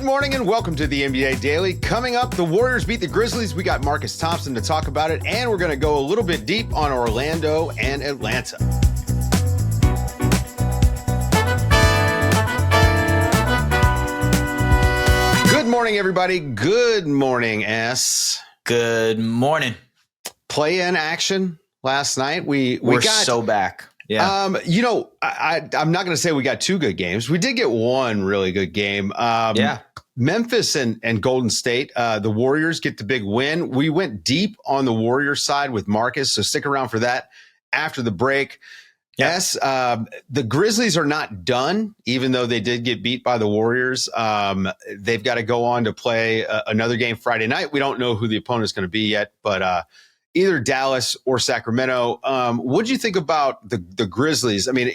Good morning and welcome to the NBA Daily. Coming up, the Warriors beat the Grizzlies. We got Marcus Thompson to talk about it, and we're going to go a little bit deep on Orlando and Atlanta. Good morning, everybody. Good morning, S. Good morning. Play-in action last night. We're got so back. Yeah. I'm not going to say we got two good games. We did get one really good game. Memphis and Golden State, the Warriors get the big win. We went deep on the Warriors side with Marcus, so stick around for that after the break. Yes, the Grizzlies are not done, even though they did get beat by the Warriors. They've got to go on to play another game Friday night. We don't know who the opponent is going to be yet, but either Dallas or Sacramento. What do you think about the Grizzlies? I mean,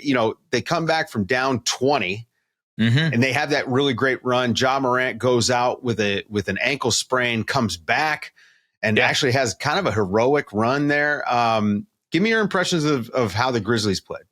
they come back from down 20, and they have that really great run. Ja Morant goes out with an ankle sprain, comes back, and actually has kind of a heroic run there. Give me your impressions of how the Grizzlies played.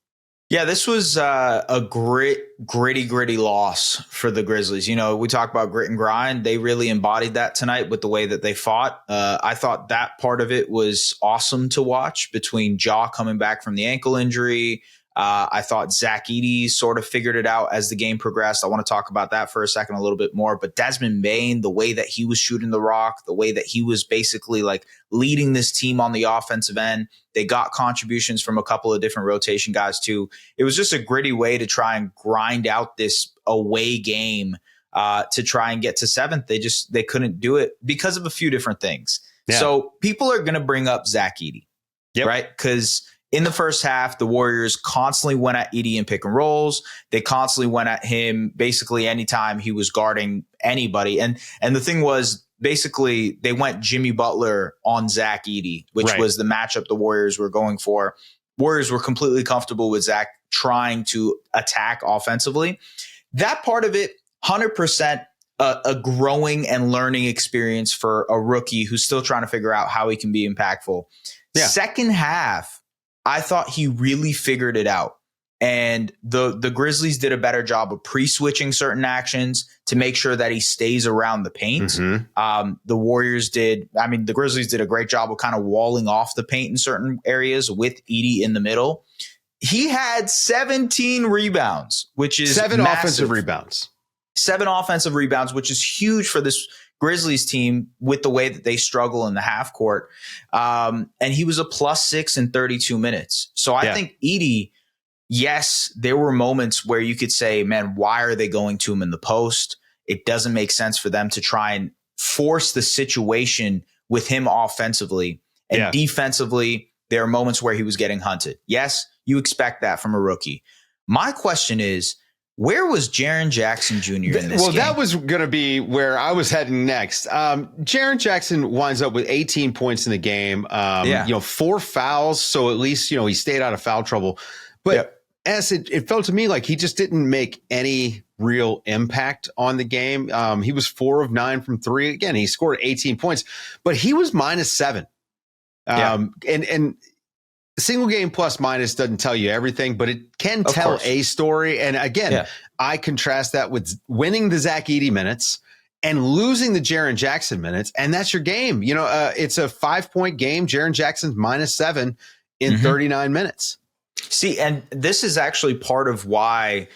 Yeah, this was a gritty loss for the Grizzlies. We talk about grit and grind. They really embodied that tonight with the way that they fought. I thought that part of it was awesome to watch, between Ja coming back from the ankle injury. I thought Zach Eady sort of figured it out as the game progressed. I want to talk about that for a second a little bit more. But Desmond Bane, the way that he was shooting the rock, the way that he was basically like leading this team on the offensive end. They got contributions from a couple of different rotation guys too. It was just a gritty way to try and grind out this away game to try and get to seventh. They couldn't do it because of a few different things. Yeah. So people are going to bring up Zach Eady, right? Because in the first half, the Warriors constantly went at Eady in pick and rolls. They constantly went at him basically anytime he was guarding anybody. And the thing was, basically, they went Jimmy Butler on Zach Eady, which was the matchup the Warriors were going for. Warriors were completely comfortable with Zach trying to attack offensively. That part of it, 100% a growing and learning experience for a rookie who's still trying to figure out how he can be impactful. Yeah. Second half, I thought he really figured it out. And the Grizzlies did a better job of pre-switching certain actions to make sure that he stays around the paint. The Warriors did. I mean, the Grizzlies did a great job of kind of walling off the paint in certain areas with Eady in the middle. He had 17 rebounds, which is seven massive. Offensive rebounds. 7 offensive rebounds, which is huge for this Grizzlies team with the way that they struggle in the half court. And he was a +6 in 32 minutes. So I think Eady, yes, there were moments where you could say, man, why are they going to him in the post? It doesn't make sense for them to try and force the situation with him offensively. And defensively, there are moments where he was getting hunted. Yes, you expect that from a rookie. My question is, where was Jaren Jackson Jr. in this game? That was going to be where I was heading next. Jaren Jackson winds up with 18 points in the game. 4 fouls, so at least he stayed out of foul trouble. But it felt to me like he just didn't make any real impact on the game. He was 4 of 9 from 3. Again, he scored 18 points, but he was -7. And single game plus minus doesn't tell you everything, but it can tell a story. And again, I contrast that with winning the Zach Eady minutes and losing the Jaren Jackson minutes. And that's your game. It's a 5-point game. Jaren Jackson's -7 in 39 minutes. See, and this is actually part of why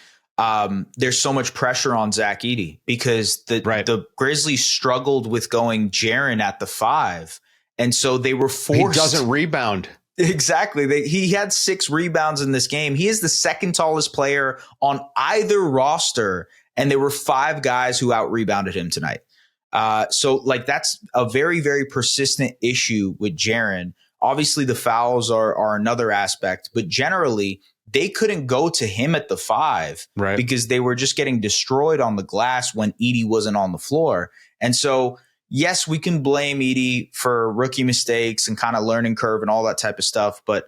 there's so much pressure on Zach Eady, because the Grizzlies struggled with going Jaren at the 5. And so they were forced. He doesn't rebound. Exactly. He had 6 rebounds in this game. He is the second tallest player on either roster, and there were 5 guys who out-rebounded him tonight. So that's a very, very persistent issue with Jaren. Obviously, the fouls are another aspect, but generally, they couldn't go to him at the 5 because they were just getting destroyed on the glass when Eady wasn't on the floor. And so, yes, we can blame Eady for rookie mistakes and kind of learning curve and all that type of stuff. But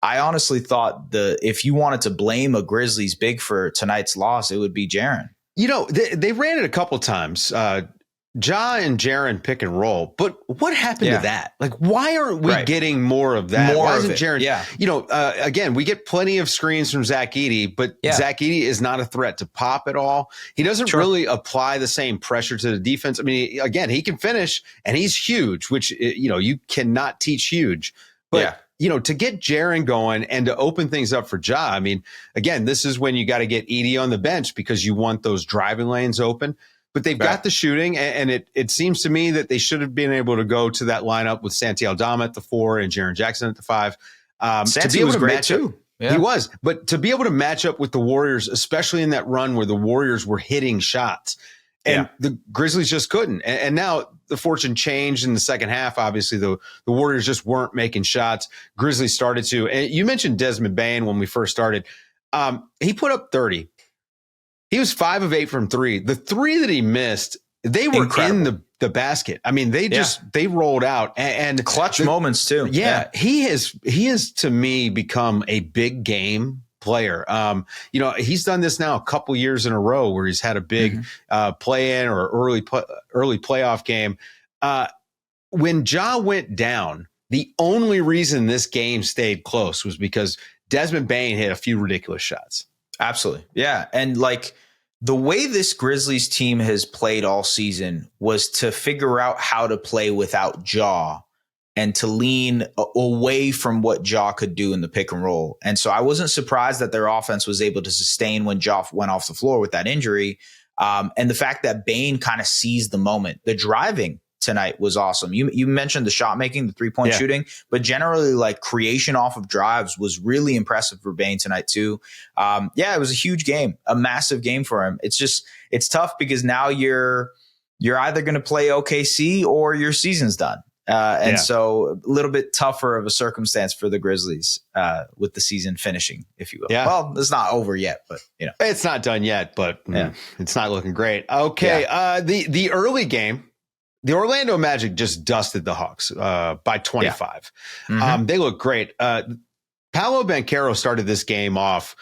I honestly thought if you wanted to blame a Grizzlies big for tonight's loss, it would be Jaren. They ran it a couple times. Ja and Jaren pick and roll, but what happened to that? Like, why aren't we getting more of that? More why of isn't it. Jaren? Yeah. Again, we get plenty of screens from Zach Eady, but Zach Eady is not a threat to pop at all. He doesn't really apply the same pressure to the defense. I mean, again, he can finish and he's huge, which, you cannot teach huge. But, to get Jaren going and to open things up for Ja, I mean, again, this is when you got to get Eady on the bench because you want those driving lanes open. But they've got the shooting, and it seems to me that they should have been able to go to that lineup with Santi Aldama at the 4 and Jaren Jackson at the 5. Santi was great too. He was. But to be able to match up with the Warriors, especially in that run where the Warriors were hitting shots, and the Grizzlies just couldn't. And now the fortune changed in the second half. Obviously, the Warriors just weren't making shots. Grizzlies started to. And you mentioned Desmond Bane when we first started. He put up 30. He was 5 of 8 from 3. The 3 that he missed, they were in the basket. I mean, they rolled out and clutch moments too. He has to me become a big game player. He's done this now a couple years in a row where he's had a big play in or early playoff game. When Ja went down, the only reason this game stayed close was because Desmond Bane hit a few ridiculous shots. Absolutely. Yeah. And like the way this Grizzlies team has played all season was to figure out how to play without Ja and to lean away from what Ja could do in the pick and roll. And so I wasn't surprised that their offense was able to sustain when Ja went off the floor with that injury. And the fact that Bane kind of seized the moment, the driving tonight was awesome. You mentioned the shot making, the 3-point shooting, but generally like creation off of drives was really impressive for Bane tonight too. It was a huge game, a massive game for him. It's tough because now you're either going to play OKC or your season's done. So a little bit tougher of a circumstance for the Grizzlies with the season finishing, if you will. Yeah. Well, it's not over yet, but it's not done yet, but it's not looking great. Okay. The early game, the Orlando Magic just dusted the Hawks by 25. They look great. Paolo Banchero started this game off.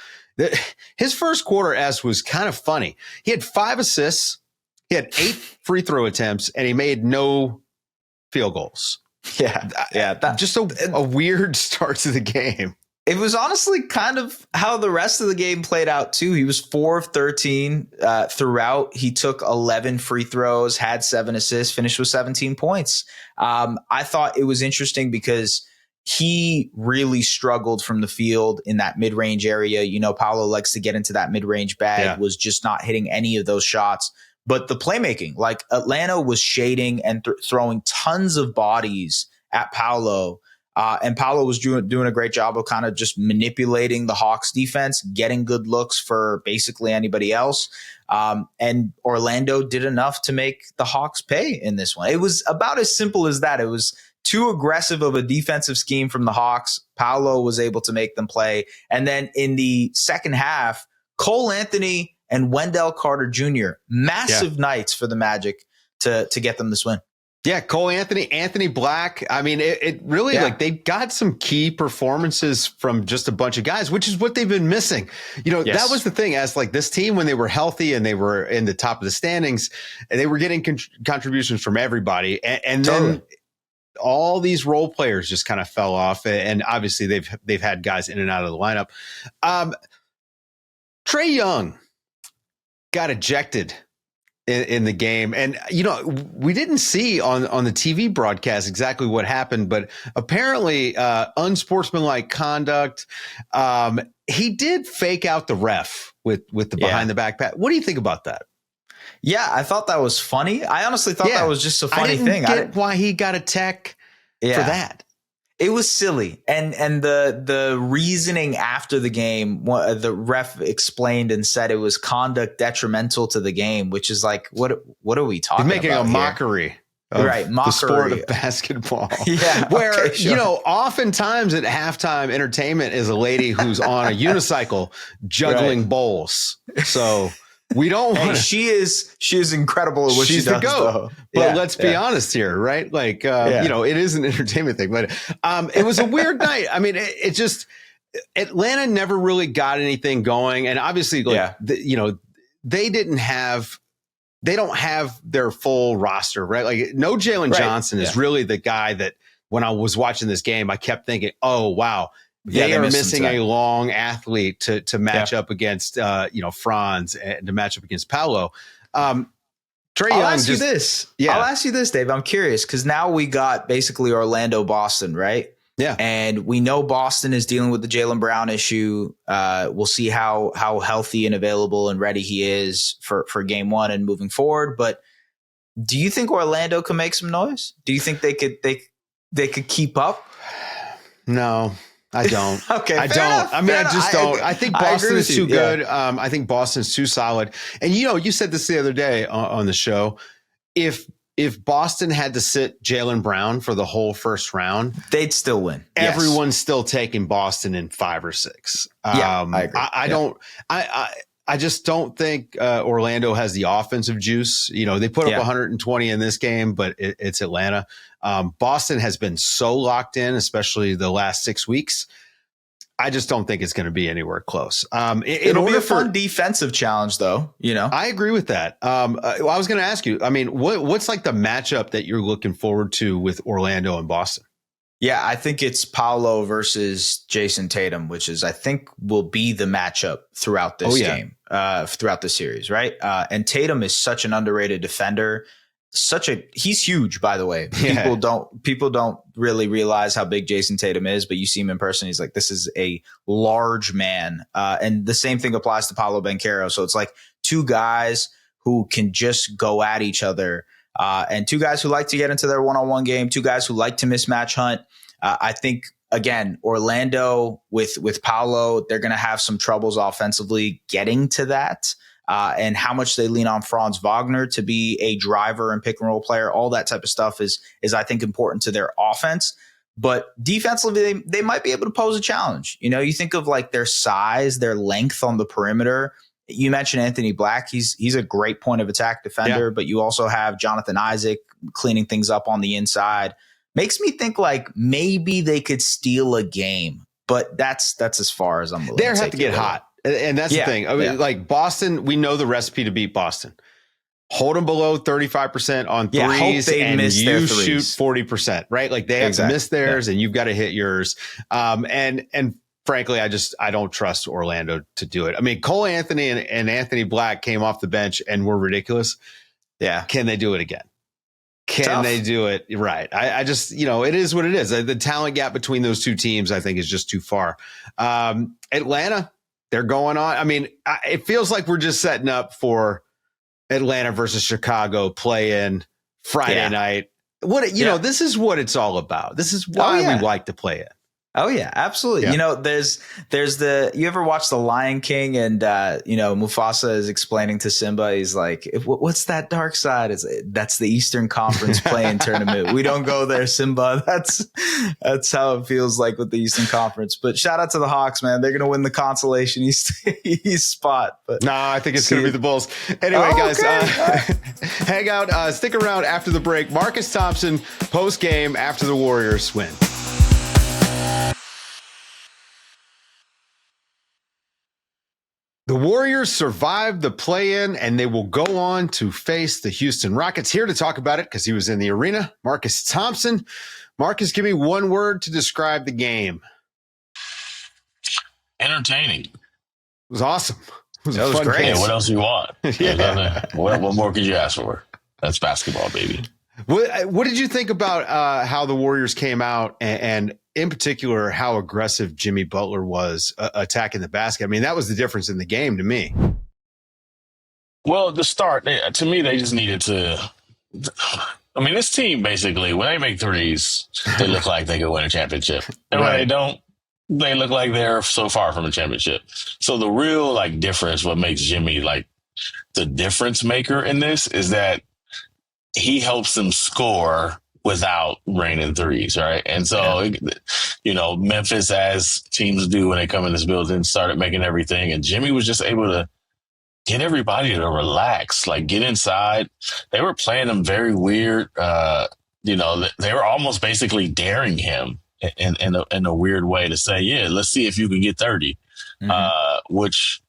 His first quarter was kind of funny. He had 5 assists. He had 8 free throw attempts, and he made no field goals. Just a weird start to the game. It was honestly kind of how the rest of the game played out, too. He was 4 of 13 throughout. He took 11 free throws, had 7 assists, finished with 17 points. I thought it was interesting because he really struggled from the field in that mid-range area. Paolo likes to get into that mid-range bag, was just not hitting any of those shots. But the playmaking, like Atlanta was shading and throwing tons of bodies at Paolo. And Paolo was doing a great job of kind of just manipulating the Hawks defense, getting good looks for basically anybody else. And Orlando did enough to make the Hawks pay in this one. It was about as simple as that. It was too aggressive of a defensive scheme from the Hawks. Paolo was able to make them play. And then in the second half, Cole Anthony and Wendell Carter Jr., massive nights for the Magic to get them this win. Yeah, Cole Anthony Black. I mean, it really they got some key performances from just a bunch of guys, which is what they've been missing. That was the thing. As like this team, when they were healthy and they were in the top of the standings, they were getting contributions from everybody, and then all these role players just kind of fell off. And obviously, they've had guys in and out of the lineup. Trae Young got ejected in the game. And, we didn't see on the TV broadcast exactly what happened, but apparently unsportsmanlike conduct. He did fake out the ref with the behind the back pat. What do you think about that? Yeah, I thought that was funny. I honestly thought that was just a funny thing. I didn't get why he got a tech for that. It was silly. And the reasoning after the game, the ref explained and said it was conduct detrimental to the game, which is like, what are we talking about? Making a mockery. Mockery. The sport of basketball. Where, oftentimes at halftime entertainment is a lady who's on a unicycle juggling bowls. So we don't want she is incredible at what she does. She's the GOAT. Though. But let's be honest here, right? Like, it is an entertainment thing, but it was a weird night. I mean, it just, Atlanta never really got anything going. And obviously, they didn't have they don't have their full roster, right? Like no Jalen Johnson is really the guy that when I was watching this game, I kept thinking, oh, wow, they are missing a long athlete to match up against, Franz and to match up against Paolo. Trae Young. I'll ask you this, Dave. I'm curious because now we got basically Orlando, Boston, right? Yeah. And we know Boston is dealing with the Jaylen Brown issue. We'll see how healthy and available and ready he is for game one and moving forward. But do you think Orlando can make some noise? Do you think they could keep up? No, I don't. Okay. I don't. Enough, I mean, I just don't. I think Boston is too good. I think Boston's too solid. And, you said this the other day on the show. If Boston had to sit Jaylen Brown for the whole first round, they'd still win. Everyone's still taking Boston in 5 or 6. I agree. I just don't think Orlando has the offensive juice. They put up 120 in this game, but it's Atlanta. Boston has been so locked in, especially the last 6 weeks. I just don't think it's going to be anywhere close. It'll be a fun defensive challenge, though. I agree with that. I was going to ask you. I mean, what's like the matchup that you're looking forward to with Orlando and Boston? Yeah, I think it's Paolo versus Jason Tatum, which is I think will be the matchup throughout this game, throughout the series, right? And Tatum is such an underrated defender. He's huge, by the way. People don't really realize how big Jason Tatum is, but you see him in person. He's like, this is a large man. And the same thing applies to Paolo Banchero. So it's like two guys who can just go at each other. And two guys who like to get into their one-on-one game, two guys who like to mismatch hunt. I think, again, Orlando with Paolo, they're going to have some troubles offensively getting to that. And how much they lean on Franz Wagner to be a driver and pick and roll player, all that type of stuff is I think important to their offense. But defensively, they might be able to pose a challenge. You think of like their size, their length on the perimeter. You mentioned Anthony Black. He's a great point of attack defender, but you also have Jonathan Isaac cleaning things up on the inside. Makes me think like maybe they could steal a game, but that's as far as I'm willing. They have to get hot. And that's the thing. I mean, like Boston, we know the recipe to beat Boston. Hold them below 35% on threes and you shoot 40%, right? Like they have to miss theirs and you've got to hit yours. And frankly, I don't trust Orlando to do it. I mean, Cole Anthony and Anthony Black came off the bench and were ridiculous. Yeah. Can they do it again? Can they do it? Right. I just, it is what it is. The talent gap between those two teams, I think, is just too far. Atlanta, they're going on. I mean, it feels like we're just setting up for Atlanta versus Chicago play-in Friday night. This is what it's all about. This is why we like to play it. Oh yeah, absolutely. Yeah. There's you ever watch The Lion King and Mufasa is explaining to Simba, he's like, what's that dark side? That's the Eastern Conference play-in tournament. We don't go there, Simba. That's how it feels like with the Eastern Conference. But shout out to the Hawks, man. They're gonna win the consolation East spot. But I think it's gonna be the Bulls. Anyway, guys, hang out, stick around after the break. Marcus Thompson post game after the Warriors win. The Warriors survived the play-in, and they will go on to face the Houston Rockets. Here to talk about it, because he was in the arena, Marcus Thompson. Marcus, give me one word to describe the game. Entertaining. It was awesome. It was great. Yeah, what else do you want? What more could you ask for? That's basketball, baby. What did you think about how the Warriors came out and in particular, how aggressive Jimmy Butler was attacking the basket? I mean, that was the difference in the game to me. Well, the start, to me, they just needed to. I mean, this team, basically, when they make threes, they look like they could win a championship. And when they don't, they look like they're so far from a championship. So the real, difference, what makes Jimmy, the difference maker in this is that he helps them score without raining threes, right? And so, Memphis, as teams do when they come in this building, started making everything. And Jimmy was just able to get everybody to relax, get inside. They were playing him very weird. They were almost basically daring him in a weird way to say, let's see if you can get 30, which,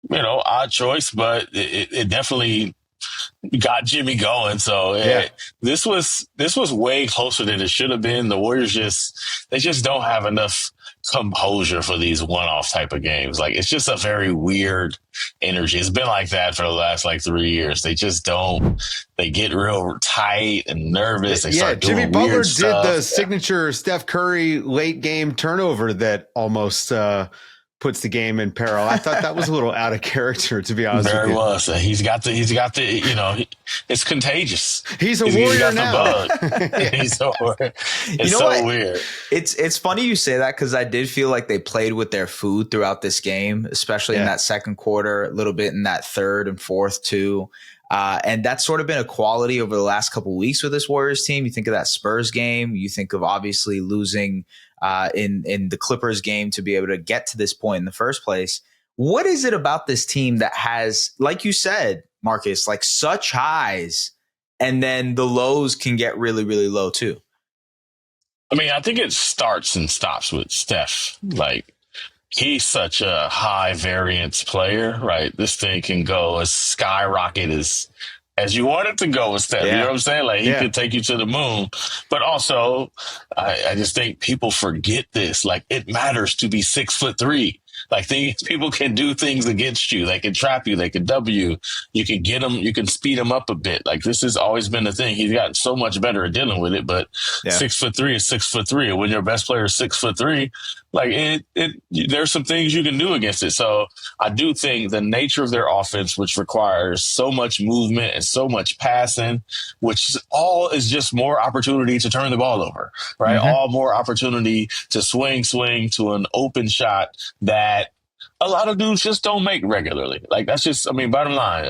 odd choice, but it definitely got Jimmy going. So this was way closer than it should have been. The Warriors they just don't have enough composure for these one-off type of games. Like, it's just a very weird energy. It's been like that for the last 3 years. They just don't. They get real tight and nervous. They start doing Jimmy Butler weird stuff. did the signature Steph Curry late game turnover that almost puts the game in peril. I thought that was a little out of character, to be honest with you. Very was. He's got the, it's contagious. He's a warrior The now. bug. It's weird. It's funny you say that, because I did feel like they played with their food throughout this game, especially in that second quarter, a little bit in that third and fourth too. And that's sort of been a quality over the last couple of weeks with this Warriors team. You think of that Spurs game, you think of obviously losing in the Clippers game to be able to get to this point in the first place. What is it about this team that has, like you said, Marcus, like such highs, and then the lows can get really, really low too? I mean, I think it starts and stops with Steph. Like, he's such a high variance player, right? This thing can go as skyrocket as you want it to go with Steph. You know what I'm saying? Like, he could take you to the moon. But also, I just think people forget this. Like, it matters to be 6'3". Like, people can do things against you. They can trap you. They can W. You can get them. You can speed them up a bit. like, this has always been a thing. He's gotten so much better at dealing with it. But 6'3" is 6'3". And when your best player is 6'3", like, there's some things you can do against it. So I do think the nature of their offense, which requires so much movement and so much passing, which all is just more opportunity to turn the ball over, right? Mm-hmm. All more opportunity to swing to an open shot that a lot of dudes just don't make regularly. Like, that's just, I mean, bottom line,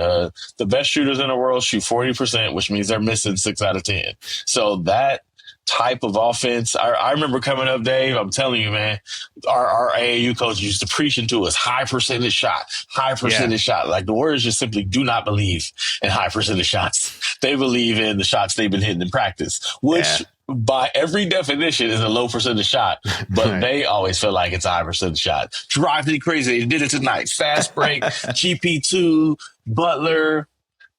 the best shooters in the world shoot 40%, which means they're missing 6 out of 10. So that type of offense, I remember coming up, Dave, I'm telling you, man, our AAU coach used to preach into us high percentage shot. Like, the Warriors just simply do not believe in high percentage shots. They believe in the shots they've been hitting in practice, which by every definition is a low percentage shot, but they always feel like it's a high percentage shot. Drives me crazy. They did it tonight. Fast break, GP2, Butler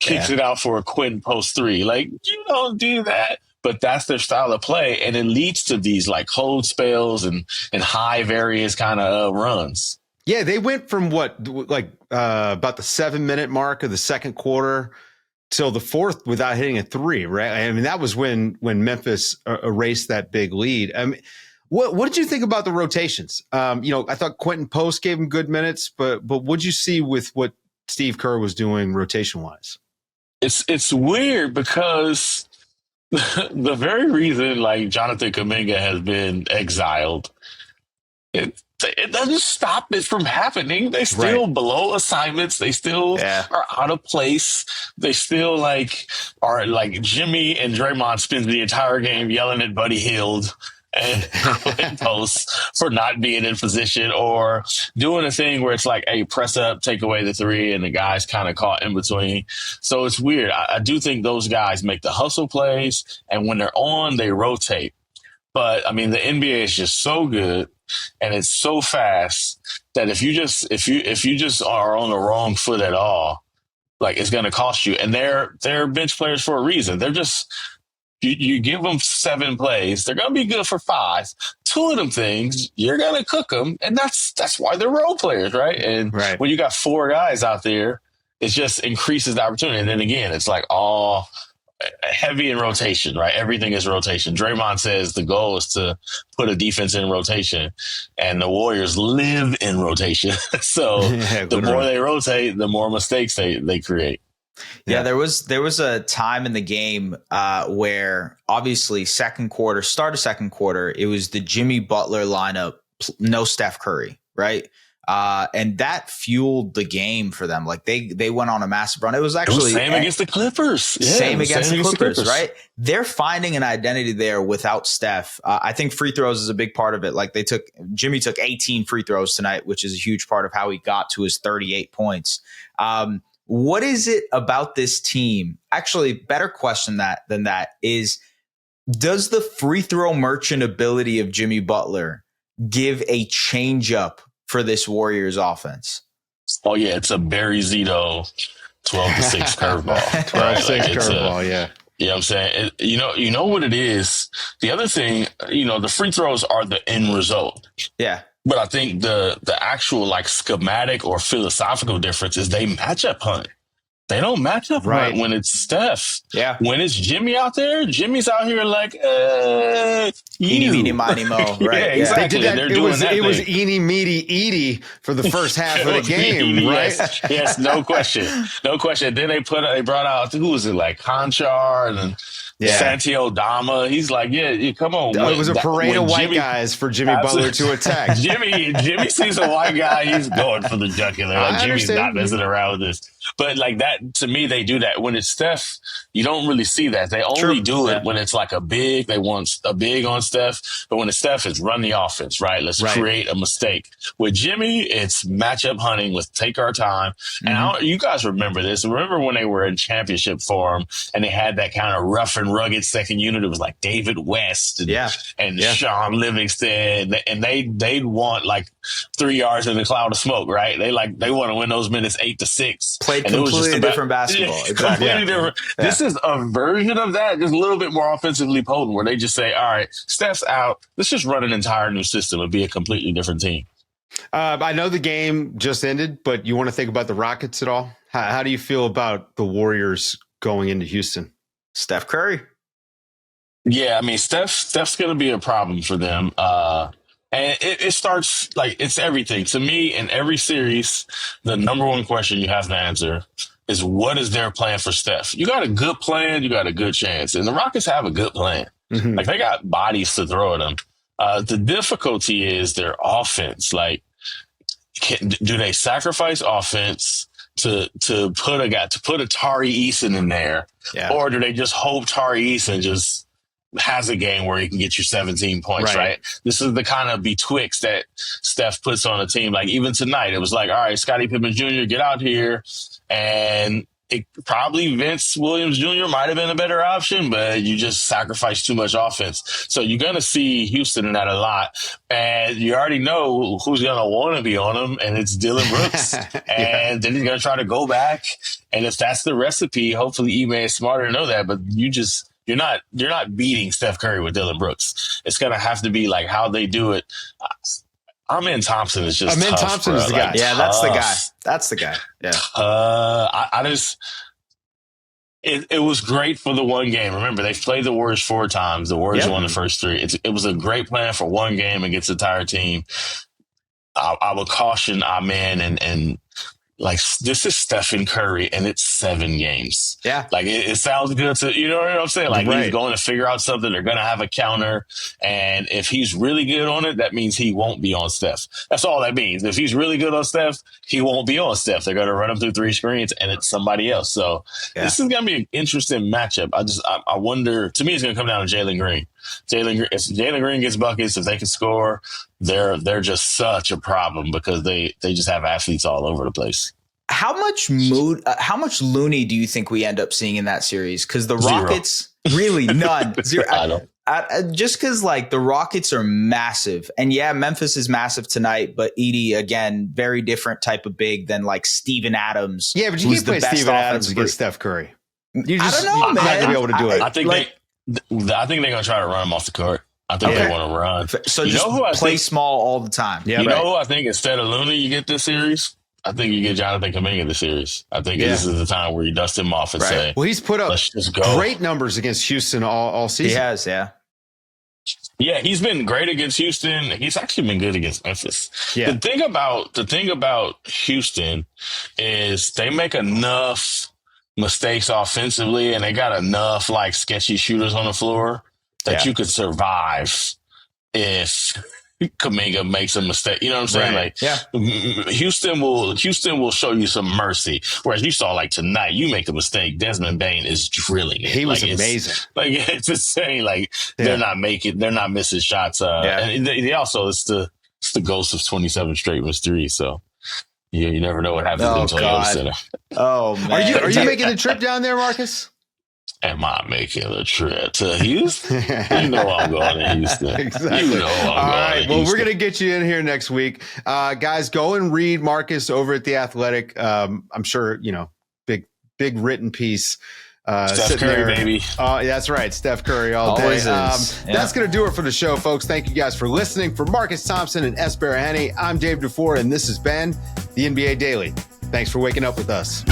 kicks it out for a Quentin post 3. Like, you don't do that. But that's their style of play, and it leads to these like cold spells and high variance kind of runs. Yeah, they went from about the 7-minute mark of the second quarter till the fourth without hitting a 3, right? I mean, that was when Memphis erased that big lead. I mean, what did you think about the rotations? I thought Quentin Post gave him good minutes, but what'd you see with what Steve Kerr was doing rotation wise? It's weird because the very reason like Jonathan Kuminga has been exiled, it doesn't stop it from happening. They still blow assignments. They still are out of place. They still are Jimmy and Draymond spends the entire game yelling at Buddy Hield and posts for not being in position, or doing a thing where it's like, hey, press up, take away the 3, and the guy's kind of caught in between. So it's weird. I do think those guys make the hustle plays, and when they're on, they rotate. But I mean, the NBA is just so good and it's so fast that if you just are on the wrong foot at all, like, it's going to cost you. And they're bench players for a reason. They're just, you give them 7 plays, they're going to be good for 5. 2 of them things, you're going to cook them. And that's why they're role players, right? And when you got 4 guys out there, it just increases the opportunity. And then again, it's like all heavy in rotation, right? Everything is rotation. Draymond says the goal is to put a defense in rotation, and the Warriors live in rotation. So the more they rotate, the more mistakes they create. Yeah, there was a time in the game where obviously start of second quarter, it was the Jimmy Butler lineup, no Steph Curry, right? And that fueled the game for them. Like, they went on a massive run. It was actually same against the Clippers. Yeah, same against the Clippers, right? They're finding an identity there without Steph. I think free throws is a big part of it. Like, Jimmy took 18 free throws tonight, which is a huge part of how he got to his 38 points. What is it about this team? Actually, better question than that is, does the free throw merchant ability of Jimmy Butler give a change up for this Warriors offense? Oh yeah, it's a Barry Zito 12-6 curveball. 12-6 curveball, yeah. You know what I'm saying? You know what it is? The other thing, the free throws are the end result. Yeah. But I think the actual like schematic or philosophical difference is they match up hunt. They don't match up hunt when it's Steph. Yeah. When it's Jimmy out there, Jimmy's out here like, eeny, meeny, miny, mo. Right. Yeah, exactly. It was eeny, meeny, Eady for the first half of the game, right? Yes, no question. No question. Then they brought out, who was it, like Conchar and Santi Dama. He's like, come on. It was a parade of white guys for Jimmy Butler to attack. Jimmy sees a white guy, he's going for the jugular. Like, Jimmy's not messing around with this. But like that, to me, they do that. When it's Steph, you don't really see that. They only do it when it's like a big, they want a big on Steph. But when it's Steph, it's run the offense, right? Let's create a mistake. With Jimmy, it's matchup hunting. Let's take our time. And you guys remember this. Remember when they were in championship form and they had that kind of rough and rugged second unit? It was like David West and Sean Livingston. And they'd want like 3 yards in the cloud of smoke, right? They want to win those minutes 8-6. Played completely different basketball. Completely different. Yeah. This is a version of that, just a little bit more offensively potent, where they just say, all right, Steph's out. Let's just run an entire new system and be a completely different team. I know the game just ended, but you want to think about the Rockets at all? How do you feel about the Warriors going into Houston? Steph Curry. Yeah, I mean, Steph's going to be a problem for them. And it starts like it's everything. To me, in every series, the number one question you have to answer is, what is their plan for Steph? You got a good plan, you got a good chance. And the Rockets have a good plan. Like, they got bodies to throw at them. The difficulty is their offense. Like, do they sacrifice offense to put a Tari Eason in there? Yeah. Or do they just hope Tari Eason just has a game where he can get you 17 points, right? This is the kind of betwixt that Steph puts on a team. Like, even tonight, it was like, all right, Scottie Pippen Jr., get out here. And it probably Vince Williams Jr. might have been a better option, but you just sacrifice too much offense. So you're going to see Houston in that a lot. And you already know who's going to want to be on him, and it's Dillon Brooks. And then he's going to try to go back. And if that's the recipe, hopefully Ime is smarter to know that, but you're not beating Steph Curry with Dillon Brooks. It's going to have to be like how they do it. Amen Thompson is just tough, Thompson is the guy. Yeah, that's the guy. That's the guy. Yeah. It was great for the one game. Remember, they played the Warriors 4 times. The Warriors won the first 3. It was a great plan for one game against the entire team. I would caution Amen and like, this is Stephen Curry, and it's 7 games. Yeah. Like, it sounds good to, you know what I'm saying? Like, he's going to figure out something. They're going to have a counter. And if he's really good on it, that means he won't be on Steph. That's all that means. If he's really good on Steph, he won't be on Steph. They're going to run him through 3 screens, and it's somebody else. So this is going to be an interesting matchup. I wonder, to me, it's going to come down to Jalen Green. If Jalen Green gets buckets, if they can score, they're just such a problem because they just have athletes all over the place. How much Looney do you think we end up seeing in that series? Because the Rockets, really none. Zero. Just because like the Rockets are massive, and Memphis is massive tonight, but Eady, again, very different type of big than like Steven Adams. Yeah, but you can't play Steven Adams against Steph Curry. I don't know, man. Not gonna be able to do it. I think they're gonna try to run him off the court. I think they want to run. So you just play small all the time. Yeah, you know who I think instead of Looney you get this series? I think you get Jonathan Kuminga this series. I think this is the time where you dust him off and say, well, he's put up great numbers against Houston all season. He has, Yeah, he's been great against Houston. He's actually been good against Memphis. Yeah. The thing about Houston is they make enough mistakes offensively, and they got enough like sketchy shooters on the floor that you could survive if Kuminga makes a mistake. You know what I'm saying? Like, Houston will show you some mercy. Whereas you saw like tonight, you make a mistake, Desmond Bane is drilling it. He was amazing. It's insane. Like they're not missing shots. And they also it's the ghost of 27 straight missed threes. So you never know what happens in Toyota Center. Oh man, are you making the trip down there, Marcus? Am I making a trip to Houston? You know I'm going to Houston. Exactly. You know I'm All right. going to Well, Houston. we're going to get you in here next week. Guys, go and read Marcus over at The Athletic. I'm sure, big big written piece. Steph Curry, baby. That's right. Steph Curry all day. That's going to do it for the show, folks. Thank you guys for listening. For Marcus Thompson and Es Baraheni, I'm Dave DuFour, and this has been the NBA Daily. Thanks for waking up with us.